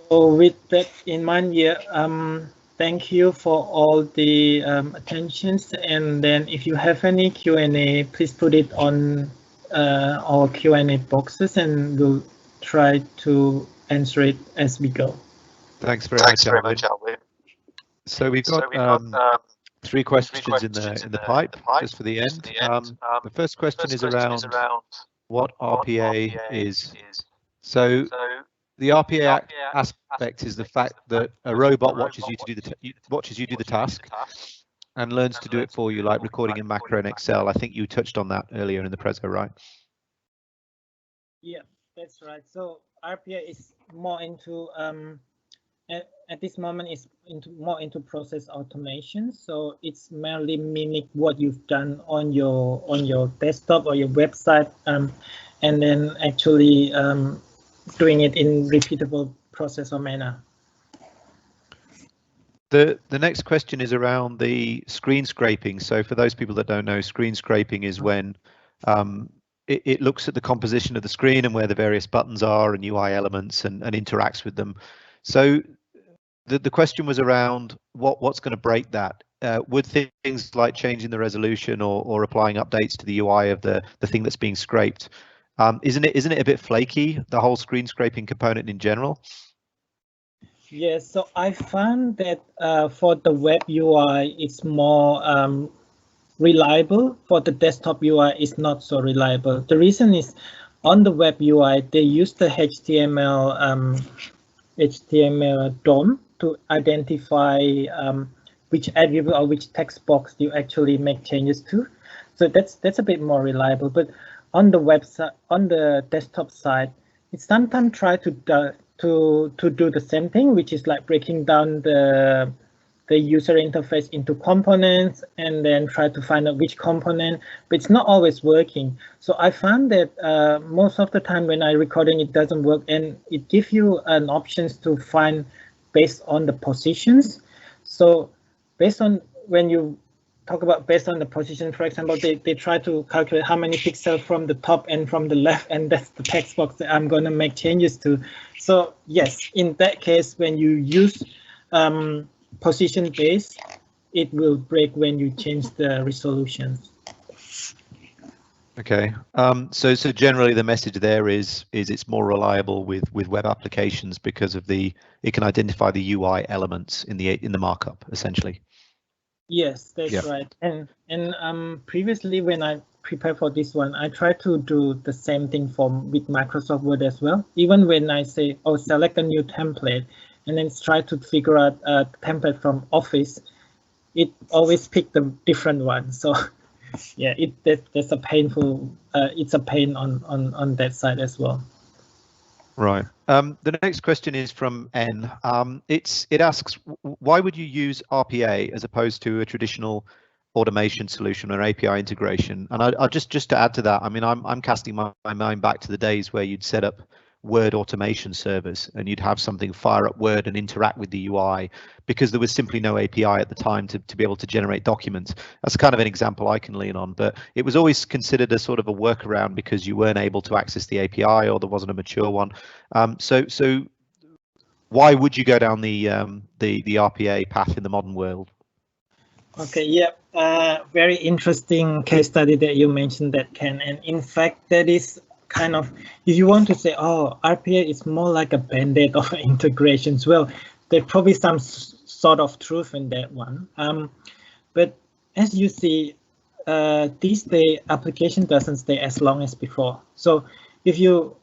So with that in mind, yeah, thank you for all the attentions, and then if you have any Q&A, please put it on our Q&A boxes, and we'll try to answer it as we go. Thanks very much, Aylwin. So we've got 3 questions in the pipe just for the end. The first question is around what RPA is. So the RPA aspect is the fact that a robot watches you do the task and learns to do it for you, like recording in macro and Excel. I think you touched on that earlier in the preso, right? Yeah, that's right. So RPA is more into at this moment is more into process automation. So it's merely mimic what you've done on your desktop or your website, and then actually doing it in repeatable process or manner. The next question is around the screen scraping. So for those people that don't know, screen scraping is when it looks at the composition of the screen and where the various buttons are and UI elements and interacts with them. So the question was around what's going to break that. Would things like changing the resolution or applying updates to the UI of the thing that's being scraped, isn't it a bit flaky, the whole screen scraping component in general? Yes, so I found that for the web UI, it's more reliable. For the desktop UI, it's not so reliable. The reason is on the web UI, they use the HTML DOM to identify which attribute or which text box you actually make changes to. So that's a bit more reliable. But on the website, on the desktop side, it sometimes try to do the same thing, which is like breaking down the user interface into components and then try to find out which component, but it's not always working. So I found that most of the time when I recording, it doesn't work, and it gives you an options to find based on the positions. So based on when you talk about based on the position, for example, they try to calculate how many pixels from the top and from the left, and that's the text box that I'm going to make changes to. So yes, in that case, when you use position based, it will break when you change the resolutions. Okay, so generally the message there is it's more reliable with web applications because of it can identify the UI elements in the markup essentially. Yes, that's right. And previously when I prepared for this one, I tried to do the same thing with Microsoft Word as well. Even when I say, oh, select a new template, and then try to figure out a template from Office, it always picked a different one. So yeah, that's a painful. It's a pain on that side as well. Right. The next question is from N. It asks, why would you use RPA as opposed to a traditional automation solution or API integration? And I just to add to that, I mean, I'm casting my mind back to the days where you'd set up Word automation servers and you'd have something fire up Word and interact with the UI because there was simply no API at the time to be able to generate documents. That's kind of an example I can lean on, but it was always considered a sort of a workaround because you weren't able to access the API or there wasn't a mature one. So why would you go down the RPA path in the modern world? Okay, yeah, very interesting case study that you mentioned, that Ken, and in fact that is kind of, if you want to say, oh, RPA is more like a band-aid of integrations, well, there's probably some sort of truth in that one. But as you see, these days application doesn't stay as long as before. So if you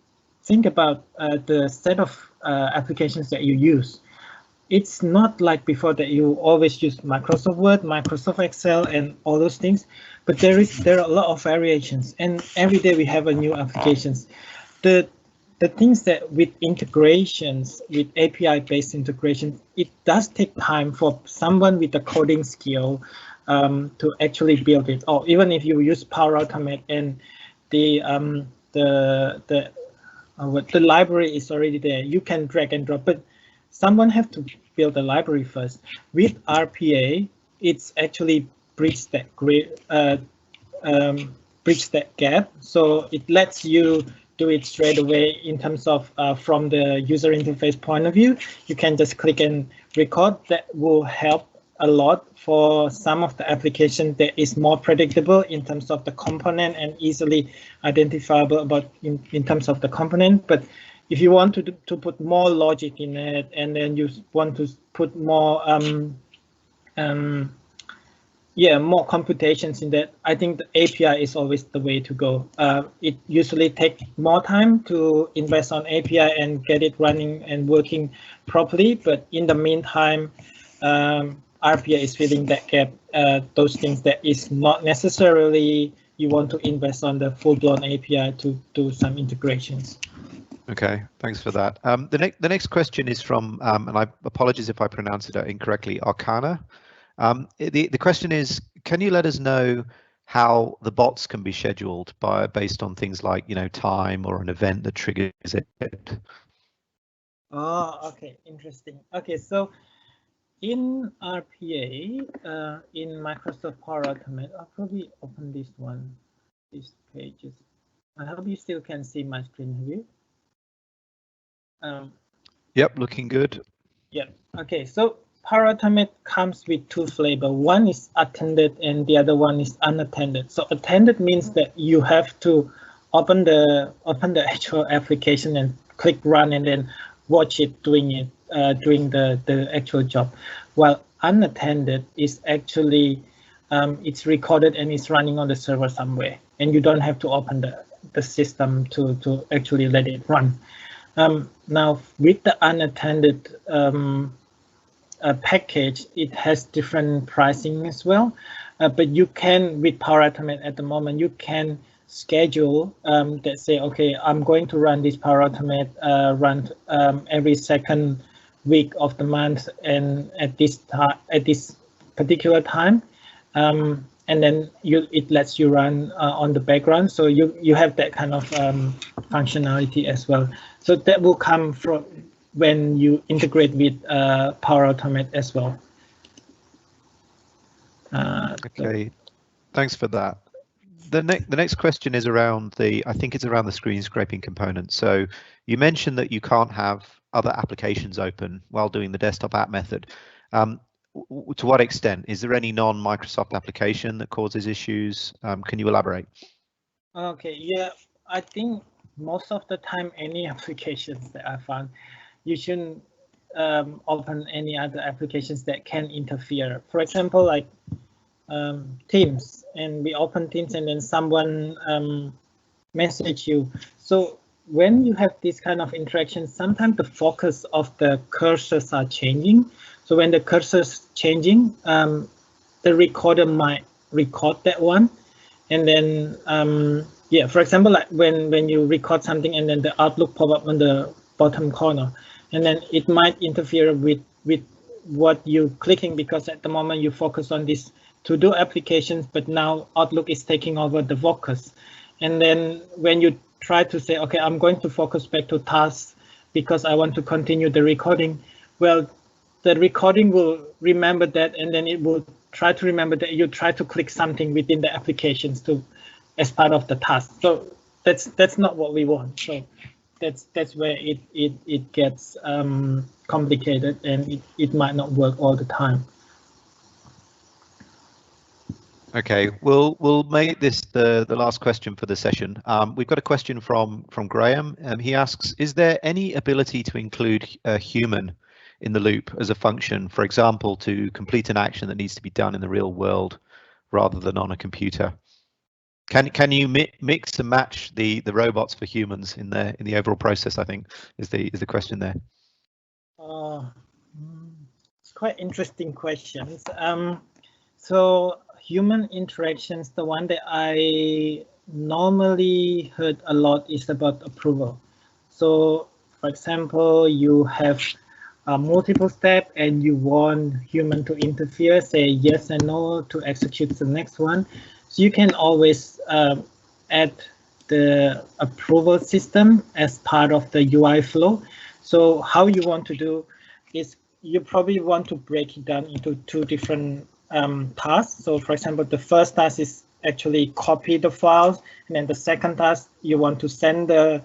think about the set of applications that you use. It's not like before that you always use Microsoft Word, Microsoft Excel, and all those things, but there are a lot of variations, and every day we have a new applications. The things that with integrations, with API-based integrations, it does take time for someone with the coding skill to actually build it. Or even if you use Power Automate and the library is already there, you can drag and drop, but someone have to build a library first. With RPA, it's actually bridge that gap, so it lets you do it straight away in terms of from the user interface point of view. You can just click and record. That will help a lot for some of the application that is more predictable in terms of the component and easily identifiable about in terms of the component. But if you want to put more logic in it, and then you want to put more more computations in that, I think the API is always the way to go. It usually takes more time to invest on API and get it running and working properly, but in the meantime, RPA is filling that gap, those things that is not necessarily you want to invest on the full-blown API to do some integrations. Okay, thanks for that. The next question is from, and I apologize if I pronounce it incorrectly, Arcana. The question is, can you let us know how the bots can be scheduled based on things like, time or an event that triggers it? Oh, okay, interesting. Okay, so in RPA, in Microsoft Power Automate, I'll probably open this one, these pages. I hope you still can see my screen, have you? Yep, looking good. Yep, okay, so Power Automate comes with two flavors. One is attended and the other one is unattended. So attended means that you have to open the actual application and click run and then watch it doing the actual job. While unattended is actually it's recorded and it's running on the server somewhere, and you don't have to open the system to actually let it run. Now with the unattended package, it has different pricing as well, but you can, with Power Automate at the moment, you can schedule that say, okay, I'm going to run this Power Automate run every second week of the month and at this particular time, and then it lets you run on the background, so you have that kind of functionality as well. So that will come from when you integrate with Power Automate as well. Okay, thanks for that. The next question is around I think it's around the screen scraping component. So you mentioned that you can't have other applications open while doing the desktop app method. To what extent? Is there any non-Microsoft application that causes issues? Can you elaborate? Okay, yeah, I think most of the time any applications that I found, you shouldn't open any other applications that can interfere. For example, like Teams, and we open Teams and then someone message you. So when you have this kind of interaction, sometimes the focus of the cursors are changing. So when the cursor's changing, the recorder might record that one. And then, yeah, for example, like when you record something and then the Outlook pop up on the bottom corner, and then it might interfere with what you're clicking, because at the moment you focus on this to-do applications, but now Outlook is taking over the focus. And then when you try to say, okay, I'm going to focus back to tasks because I want to continue the recording, well, the recording will remember that, and then it will try to remember that you try to click something within the applications as part of the task. So that's not what we want. So that's where it gets complicated, and it might not work all the time. Okay, we'll make this the last question for the session. We've got a question from Graham. He asks, is there any ability to include a human in the loop as a function, for example, to complete an action that needs to be done in the real world rather than on a computer? Can you mix and match the robots for humans in the overall process? I think is the question there. It's quite interesting questions. So human interactions, the one that I normally heard a lot is about approval. So for example, you have a multiple step and you want human to interfere, say yes and no to execute the next one. So you can always add the approval system as part of the UI flow. So how you want to do is you probably want to break it down into two different tasks. So for example, the first task is actually copy the files, and then the second task you want to send the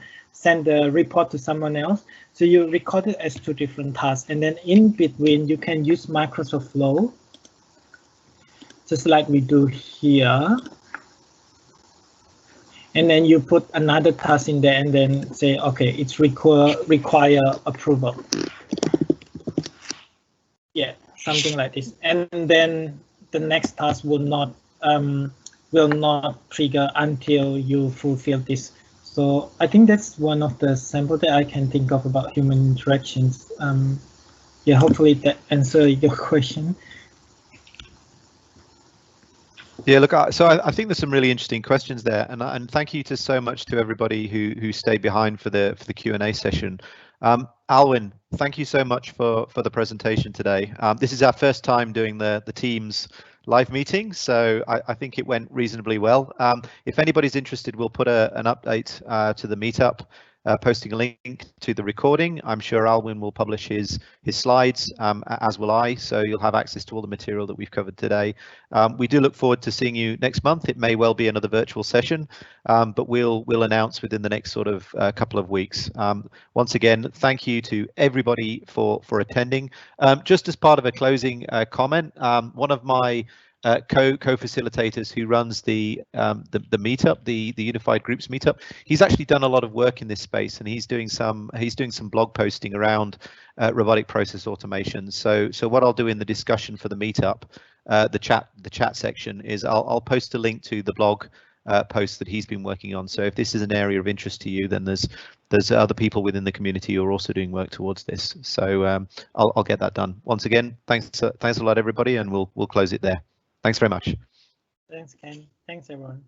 report to someone else. So you record it as two different tasks, and then in between you can use Microsoft Flow, just like we do here. And then you put another task in there and then say, okay, it's require approval. Yeah, something like this. And then the next task will not trigger until you fulfill this. So I think that's one of the samples that I can think of about human interactions. Yeah, hopefully that answers your question. Yeah, look, so I think there's some really interesting questions there, and thank you to so much to everybody who stayed behind for the Q&A session. Aylwin, thank you so much for the presentation today. This is our first time doing the Teams live meeting, so I think it went reasonably well. If anybody's interested, we'll put an update to the meetup, posting a link to the recording. I'm sure Aylwin will publish his slides, as will I, so you'll have access to all the material that we've covered today. We do look forward to seeing you next month. It may well be another virtual session, but we'll announce within the next sort of couple of weeks. Once again, thank you to everybody for attending. Just as part of a closing comment, one of my co-facilitators who runs the meetup, the Unified Groups meetup, he's actually done a lot of work in this space, and he's doing some blog posting around robotic process automation. So what I'll do in the discussion for the meetup, the chat section, is I'll post a link to the blog post that he's been working on. So if this is an area of interest to you, then there's other people within the community who are also doing work towards this. So I'll get that done. Once again, thanks a lot, everybody, and we'll close it there. Thanks very much. Thanks, Ken. Thanks, everyone.